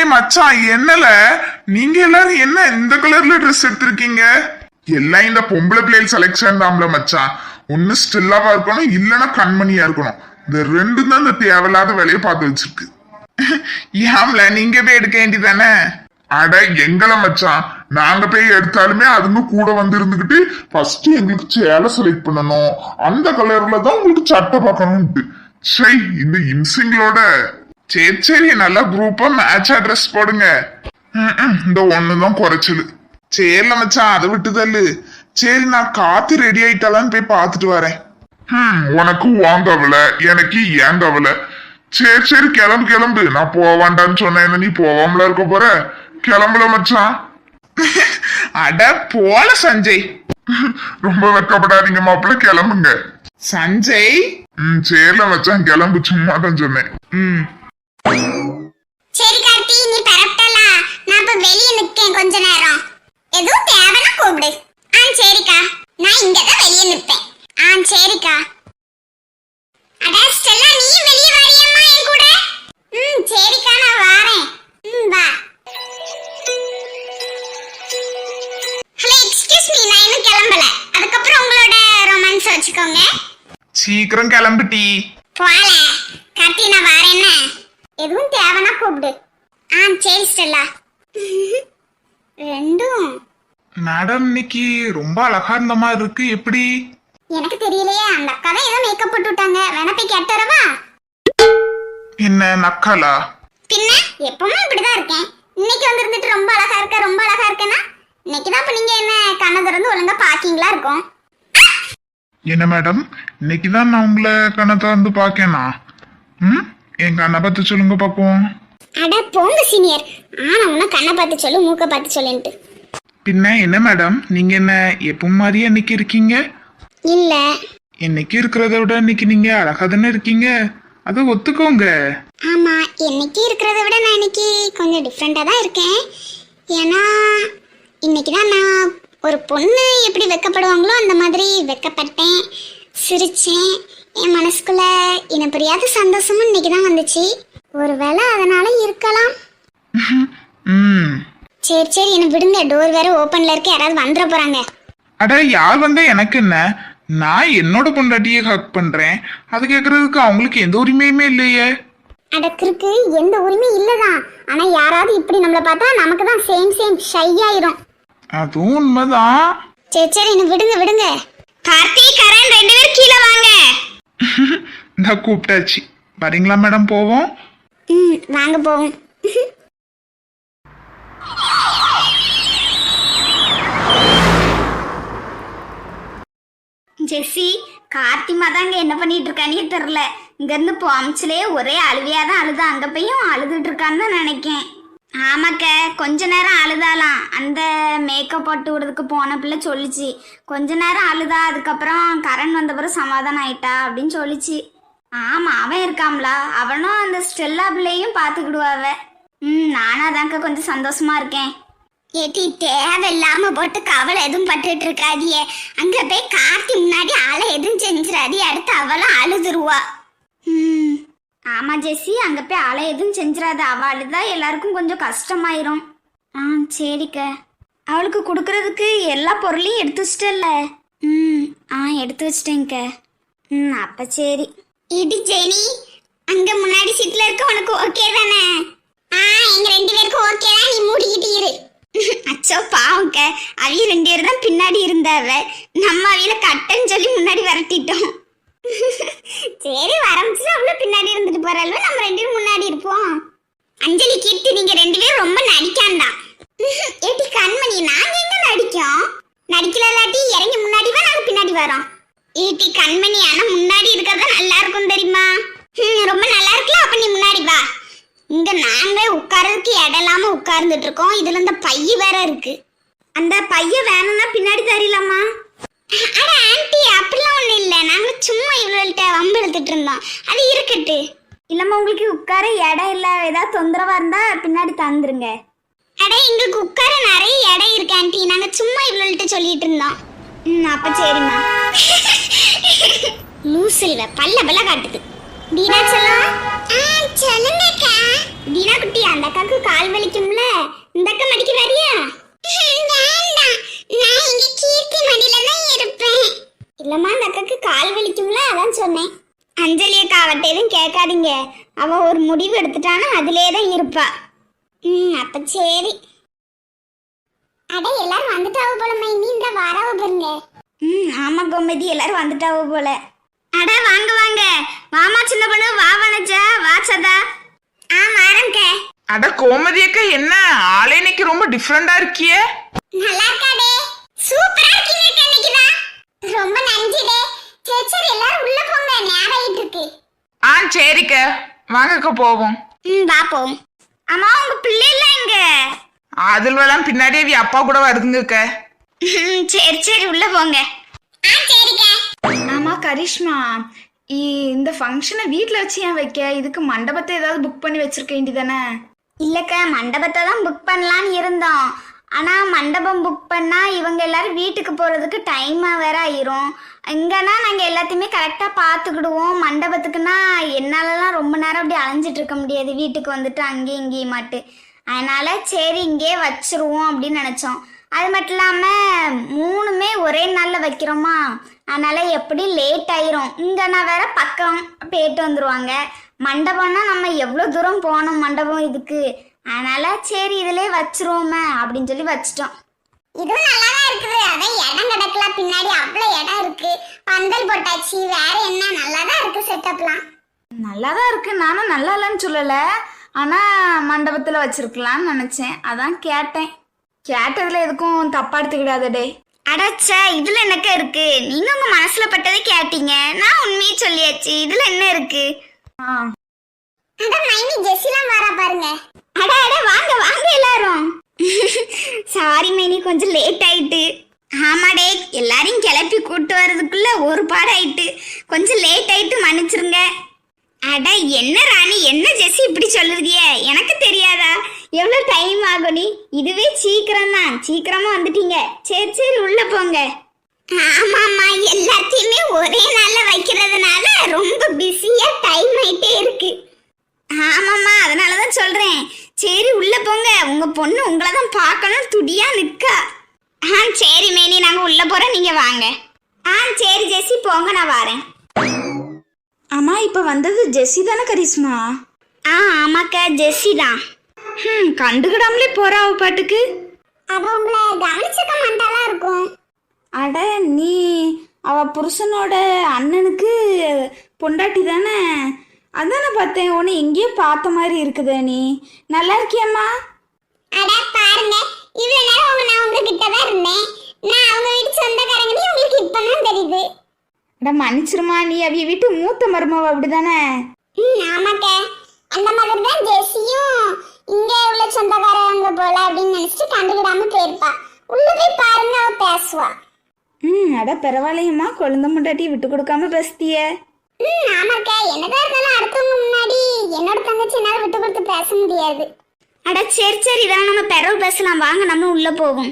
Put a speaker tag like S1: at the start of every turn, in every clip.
S1: டேய் மச்சான், என்னல நீங்க எல்லாரும் என்ன இந்த கலர்ல ட்ரெஸ் எடுத்திருக்கீங்க? எல்லாம் இந்த பொம்பளை பிள்ளைகள் செலெக்ஷன் தான்ல மச்சான். ஒண்ணு ஸ்டில்லாவா இருக்கணும், இல்லைன்னா கண்மணியா இருக்கணும். இந்த ரெண்டு தான் இந்த தேவையில்லாத வேலையை பார்த்து வச்சிருக்கு. ஏம்ல நீங்க போய் எடுக்க வேண்டியதானே? அட எங்கள மச்சான், நாங்க போய் எடுத்தாலுமே அதுங்க கூட வந்து இருந்துகிட்டு ஃபர்ஸ்ட் எங்களுக்கு சேலை செலக்ட் பண்ணணும், அந்த கலர்ல தான் உங்களுக்கு சட்டை பார்க்கணும்ட்டு. சரி, இந்த இன்சிங்களோட சரி சரி நல்லா குரூப்பா மேட்சா ட்ரெஸ் போடுங்க. இந்த ஒண்ணுதான் குறைச்சலு. சரில மச்சான், அதை விட்டுதல்லு. சரி, நான் காத்து ரெடி ஆயிட்டாலான்னு போய் பாத்துட்டு வரேன். உனக்கு வாங்கவல, எனக்கு ஏன் கவல. சரி சரி, கிளம்பு கிளம்பு. நான் போவாண்டான்னு சொன்னேன், நீ போவாமல இருக்க போற. கிளம்புல மச்சான். அட போல சஞ்சய். ரொம்ப வெக்கப்படாதீங்க மாப்பிள்ள, கிளம்புங்க. சஞ்சய். சரில மச்சான், கிளம்பு. சும்மா தான் சொன்னேன்.
S2: சரி கார்த்தி, நீ பரப்பட்டல. நான் இப்ப வெளிய நிக்கேன் கொஞ்ச நேரம். எதுவும் தேவைனா கூப்பிடு. சரிக்கா, நான் இங்க தான் வெளிய நிப்பேன். சரிக்கா. அட ஸ்டெல்லா, நீ வெளிய வரியாம்மா என் கூட? சரிக்கா, நான் வரேன். வா. ஹலோ, எக்ஸ்கியூஸ் மீ, நான் இன்னும் கிளம்பல. அதுக்கப்புறம் உங்களோட ரொமான்ஸ் வச்சுக்கோங்க.
S1: சீக்கிரம் கிளம்பிட்டி.
S2: போல கார்த்தி, நான் வரேன்னு. எதுவும் தேவைனா கூப்பிடு. சரி ஸ்டெல்லா. ரெண்டும்
S1: மேடம் இன்னைக்கு ரொம்ப அழகா இருந்த மாதிரி இருக்கு. எப்படி?
S2: எனக்கு தெரியலையே, அந்த அக்கா தான் ஏதோ மேக்கப் போட்டு விட்டாங்க. வேணா போய் கேட்டு வரவா?
S1: என்ன நக்கலா?
S2: பின்ன எப்பவுமே இப்படிதான் இருக்கேன். இன்னைக்கு வந்து இருந்துட்டு ரொம்ப அழகா இருக்க, ரொம்ப அழகா இருக்கேன்னா இன்னைக்கு தான் இப்ப நீங்க என்ன கண்ணை திறந்து ஒழுங்கா பாக்கிங்களா இருக்கும்.
S1: என்ன மேடம், இன்னைக்குதான் நான் உங்களை கண்ணை திறந்து பாக்கேனா? என் கண்ணை பார்த்து சொல்லுங்க பாப்போம்.
S2: அட போங்க சீனியர். உன்ன கண்ணை பார்த்து சொல்லு, மூக்க பார்த்து சொல்லுன்ட்டு.
S1: பின்ன என்ன மேடம், நீங்க என்ன எப்பவும் மாதிரியே இன்னைக்கு இருக்கீங்க?
S2: இல்ல,
S1: இன்னைக்கு இருக்கிறத விட இன்னைக்கு நீங்க அழகா தானே இருக்கீங்க, அதை ஒத்துக்கோங்க.
S2: ஆமா, இன்னைக்கு இருக்கிறத விட நான் இன்னைக்கு கொஞ்சம் டிஃப்ரெண்டா தான் இருக்கேன். ஏன்னா இன்னைக்கு தான் நான் ஒரு பொண்ணு எப்படி வெக்கப்படுவாங்களோ அந்த மாதிரி வெக்கப்பட்டேன், சிரிச்சேன். என் மனசுக்குள்ள என்ன புரியாத சந்தோஷமும் இன்னைக்கு தான் வந்துச்சு. ஒருவேளை அதனால இருக்கலாம். சரி சரி, என்ன விடுங்க. டோர் வேற ஓபன்ல இருக்கு, யாராவது வந்துட போறாங்க.
S1: அட யார் வந்தா எனக்கு என்ன? நான் என்னோட பொண்டாட்டியை ஹக் பண்றேன், அது கேக்குறதுக்கு அவங்களுக்கு எந்த உரிமையுமே இல்லையே.
S2: அடக்கிருக்கு, எந்த உரிமையும் இல்லதான். ஆனா யாராவது இப்படி நம்மள பார்த்தா நமக்கு தான் சேம் ஷை ஆயிரும்.
S1: அதுவும் உண்மைதான்.
S2: சரி சரி, என்ன விடுங்க விடுங்க. கார்த்திக், கரண், ரெண்டு பேரும் கீழே வாங்க.
S1: நான் கூப்பிட்டாச்சு. வரீங்களா மேடம்? போவோம்.
S2: வாங்க போவோம்.
S3: ஜெஸ்ஸி, கார்த்திமா தாங்க என்ன பண்ணிட்டு இருக்கானே தெரில. இங்கேருந்து போமிச்சிலே ஒரே அழுவியாக தான் அழுதா. அங்கே போயும் அழுதுட்டு இருக்கான்னு தான் நினைக்கேன். ஆமாக்க, கொஞ்ச நேரம் அழுதாலாம். அந்த மேக்கப் போட்டு விடுறதுக்கு போன பிள்ளை சொல்லிச்சு. கொஞ்ச நேரம் அழுதா, அதுக்கப்புறம் கரண் வந்த பிறகு சமாதானம் ஆயிட்டா அப்படின்னு சொல்லிச்சு. ஆமாம், அவன் இருக்காம்லா, அவனும் அந்த ஸ்டெல்லா பிள்ளையும் பார்த்துக்கிடுவாவ. நானும் அதாங்க கொஞ்சம் சந்தோஷமா இருக்கேன்.
S2: ஏட்டி, தேவையில்லாம போட்டு கவலை எதுவும் பட்டுட்டு இருக்காதியே. அங்க போய் கார்த்தி முன்னாடி ஆளை எதுவும் செஞ்சிடாதி, அடுத்து அவளும் அழுதுருவா.
S3: ஆமா ஜெஸ்ஸி, அங்க போய் ஆளை எதுவும் செஞ்சிடாத. அவள் அழுதா எல்லாருக்கும் கொஞ்சம் கஷ்டமாயிரும். சரிக்க. அவளுக்கு கொடுக்கறதுக்கு எல்லா பொருளையும் எடுத்து வச்சிட்டல்ல? எடுத்து வச்சிட்டேங்க. அப்ப சரி.
S2: இது ஜெனி, அங்க முன்னாடி சீட்ல இருக்க உனக்கு ஓகே தானே? எங்க ரெண்டு பேருக்கும் ஓகே தான், நீ மூடிக்கிட்டு இரு.
S3: அச்சோ பாவங்க, அவிய ரெண்டு பேரும் தான் பின்னாடி இருந்தாவ. நம்ம அவியில கட்டன்னு சொல்லி முன்னாடி விரட்டிட்டோம்.
S2: சரி, வரமிச்சுல அவ்வளோ பின்னாடி இருந்துட்டு போறாள், நம்ம ரெண்டு பேரும் முன்னாடி இருப்போம். அஞ்சலி, கீர்த்தி, நீங்க ரெண்டு பேரும் ரொம்ப நடிக்காண்டாம். ஏட்டி கண்மணி, நாங்க எங்க நடிக்கோம்? நடிக்கலாட்டி இறங்கி முன்னாடி வா, நாங்க பின்னாடி வரோம். ஏட்டி கண்மணி, ஆனா முன்னாடி இருக்கிறதா நல்லா இருக்கும் தெரியுமா? ரொம்ப நல்லா இருக்குல்ல, அப்ப நீ முன்னாடி வா. இங்க நாங்க உட்கார்றதுக்கு இடம் இல்லாம உட்கார்ந்துட்டு இருக்கோம். இதுல இந்த பைய வேற இருக்கு.
S3: அந்த பைய வேணும்னா பின்னாடி தரலாமா?
S2: அட ஆண்டி, அப்படிலாம் ஒண்ணும் இல்ல. நாங்க சும்மா இவ்வளோட்ட வம்பு எடுத்துட்டு இருந்தோம், அது இருக்கட்டு.
S3: இல்லம்மா, உங்களுக்கு உட்கார இடம் இல்ல, ஏதாவது தொந்தரவா இருந்தா பின்னாடி தந்துருங்க.
S2: அட, எங்களுக்கு உட்கார நிறைய இடம் இருக்கு ஆண்டி, நாங்க சும்மா இவ்வளோட்ட சொல்லிட்டு இருந்தோம்.
S3: அப்ப சரிம்மா.
S2: லூசில்வ பல்ல பல்ல காட்டுது. தீனா சொல்லுங்க. சொல்லுங்கக்கா. தீனா குட்டி, அந்த அக்காக்கு கால் கேட்காதீங்க. அவ ஒரு முடிவு எடுத்துட்டானா அதிலே தான் இருப்பா. அப்ப சரி. அட எல்லாரும் வந்துட்டாவ போல மைனி, இந்த வாராவ பாருங்க.
S3: ஆமா கோமதி, எல்லாரும் வந்துட்டாவோ போல. அட வாங்க வாங்க, வாமா சின்ன பொண்ணு, வா வனஜா, வா சதா.
S2: வாரங்க.
S4: அட கோமதி அக்கா, என்ன ஆளே இன்னைக்கு ரொம்ப டிஃப்ரெண்டா இருக்கியே.
S2: நல்லா இருக்காடே, சூப்பரா இருக்கீங்க இன்னைக்குதான். ரொம்ப நன்றிடே. சரி சரி, எல்லாரும் உள்ள போங்க, நேரம் ஆயிட்டு இருக்கு.
S4: சரிக்க, வாங்கக்கா போவோம்.
S2: வா போவோம்.
S3: அம்மா உங்க பிள்ளைலாம் எங்க?
S4: அதுலாம் பின்னாடியே அப்பா கூட வருதுங்கக்க.
S3: சரி சரி, உள்ள போங்க.
S2: சரிங்க.
S3: ஆமா கரிஷ்மா, இந்த ஃபங்க்ஷனை வீட்டில் வச்சு ஏன் வைக்க? இதுக்கு மண்டபத்தை ஏதாவது புக் பண்ணி வச்சிருக்க வேண்டியதானே?
S2: இல்லக்கா, மண்டபத்தை தான் புக் பண்ணலான்னு இருந்தோம். ஆனா மண்டபம் புக் பண்ணா இவங்க எல்லாரும் வீட்டுக்கு போறதுக்கு டைமா வேற ஆயிரும். இங்கன்னா நாங்க எல்லாத்தையுமே கரெக்டா பாத்துக்கிடுவோம். மண்டபத்துக்குன்னா என்னாலலாம் ரொம்ப நேரம் அப்படி அலைஞ்சிட்டு இருக்க முடியாது, வீட்டுக்கு வந்துட்டு அங்கேயும் இங்கேயும் மாட்டு. அதனால சரி இங்கே வச்சிருவோம் அப்படின்னு நினைச்சோம். அது மட்டும் இல்லாம 3மே ஒரே நாள்ல வைக்கிறோமா, அதனால எப்படி லேட் ஆயிரும். இங்கன்னா வேற பக்கம் போயிட்டு வந்துருவாங்க. மண்டபம்னா நம்ம எவ்வளோ தூரம் போகணும் மண்டபம் இதுக்கு, அதனால சரி இதுலயே வச்சிருவோமே அப்படின்னு சொல்லி வச்சிட்டோம். இதுவும் நல்லாதான் இருக்குது. அதான் இடம் கிடக்கலாம், பின்னாடி அவ்வளவு இடம் இருக்கு, பந்தல் போட்டாச்சு. வேற என்ன, நல்லாதான் இருக்கு செட்டப்லாம்.
S3: நல்லாதான் இருக்கு, நானும் நல்லா இல்லைன்னு சொல்லலை. ஆனால் மண்டபத்தில் வச்சிருக்கலாம்னு நினச்சேன், அதான் கேட்டேன். கேட்டதில் எதுக்கும் தப்பா எடுத்துக்கிடாதடே.
S2: அடச்சா, இதுல என்னக்க இருக்கு? நீங்க உங்க மனசுல பட்டதை கேட்டீங்க, நான் உண்மையை சொல்லியாச்சு. இதுல என்ன இருக்கு? அட மைனி, ஜெஸ்ஸிலாம் வரா பாருங்க. அட அட, வாங்க வாங்க எல்லாரும். சாரி மைனி, கொஞ்சம் லேட் ஆயிட்டு. ஆமாடே, எல்லாரையும் கிளப்பி கூட்டு வர்றதுக்குள்ள ஒரு பாடு ஆயிட்டு, கொஞ்சம் லேட் ஆயிட்டு, மன்னிச்சிருங்க. அட என்ன ராணி, என்ன ஜெஸ்ஸி இப்படி சொல்லுறியே? எனக்கு தெரியாதா எவ்வளோ டைம் ஆகும்? நீ இதுவே சீக்கிரம் தான், சீக்கிரமா வந்துட்டீங்க. சரி சரி, உள்ள போங்க. ஆமாம்மா, எல்லாத்தையுமே ஒரே நாள்ல வைக்கிறதுனால ரொம்ப பிஸியா டைம் ஆயிட்டே இருக்கு. ஆமாம்மா, அதனாலதான் சொல்றேன். சரி உள்ள போங்க, உங்க பொண்ணு உங்களை தான் பார்க்கணும் துடியா நிக்கா. சரி மேனி, நாங்க உள்ள போறோம், நீங்க வாங்க. சரி ஜெஸ்ஸி போங்க, நான் வரேன்.
S3: ஆமா, இப்போ வந்தது ஜெஸ்ஸி தானே கரிஷ்மா?
S2: ஆமாக்கா, ஜெஸ்ஸி தான்.
S3: கண்டுக்கிடாமலே போறா அவ பாட்டுக்கு.
S2: அவ உங்களை கவனிச்சுக்க மாட்டாளா இருக்கும்.
S3: அட, நீ அவ புருஷனோட அண்ணனுக்கு பொண்டாட்டி தானே? அதானே பார்த்தேன், உன்னை எங்கேயோ பார்த்த மாதிரி இருக்குதே. நீ நல்லா இருக்கியம்மா?
S2: அட பாருங்க, இவ்வளவு நேரம் நான் உங்ககிட்ட தான் இருந்தேன். நான் அவங்க வீட்டு சொந்தக்காரங்களையும் உங்களுக்கு இப்பதான் தெரியுது.
S3: அட மன்னிச்சிருமா, நீ அவிய வீட்டு மூத்த மருமவ அப்படிதானே?
S2: ஆமாக்கா, அந்த மாதிரி தான் ஜெஸ்ஸியும் இங்க உள்ள சொந்தக்காரங்க போல அப்படின்னு நினைச்சிட்டு கண்டுக்கிடாம போயிருப்பா. உள்ள போய் பாருங்க, அவ பேசுவா.
S3: அட பரவாயில்லையம்மா, குழந்தை முண்டாட்டி விட்டு கொடுக்காம பேசுதிய.
S2: ஆமாக்கா, என்னதான் இருந்தாலும் அடுத்தவங்க முன்னாடி என்னோட தங்கச்சி என்னால விட்டு கொடுத்து பேச முடியாது. அட சரி சரி, இதான் நம்ம பெறவு பேசலாம், வாங்க நம்ம உள்ள போவோம்.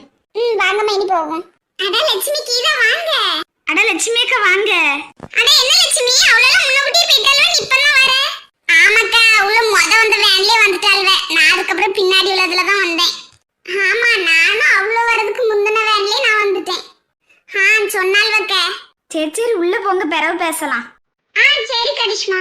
S2: வாங்க மைனி போவோம். அட லட்சுமி, கீதா வாங்க. அட லட்சுமி அக்கா வாங்க. அட என்ன லட்சுமி, அவ்வளவு முன்னக்கூட்டியே போயிட்டாலும் நீ இப்பதான் வர? ஆமாக்கா, உள்ள வந்த வேன்லயே வந்துட்டாள்வே. நான் அதுக்கப்புறம் பின்னாடி உள்ளதுல தான் வந்தேன். ஆமா, நானும் அவ்வளவு வரதுக்கு முந்தின வேன்லயே நான் வந்துட்டேன். சொன்னால் வைக்க. சரி சரி, உள்ள போங்க, பிறகு பேசலாம். சரி கரிஷ்மா.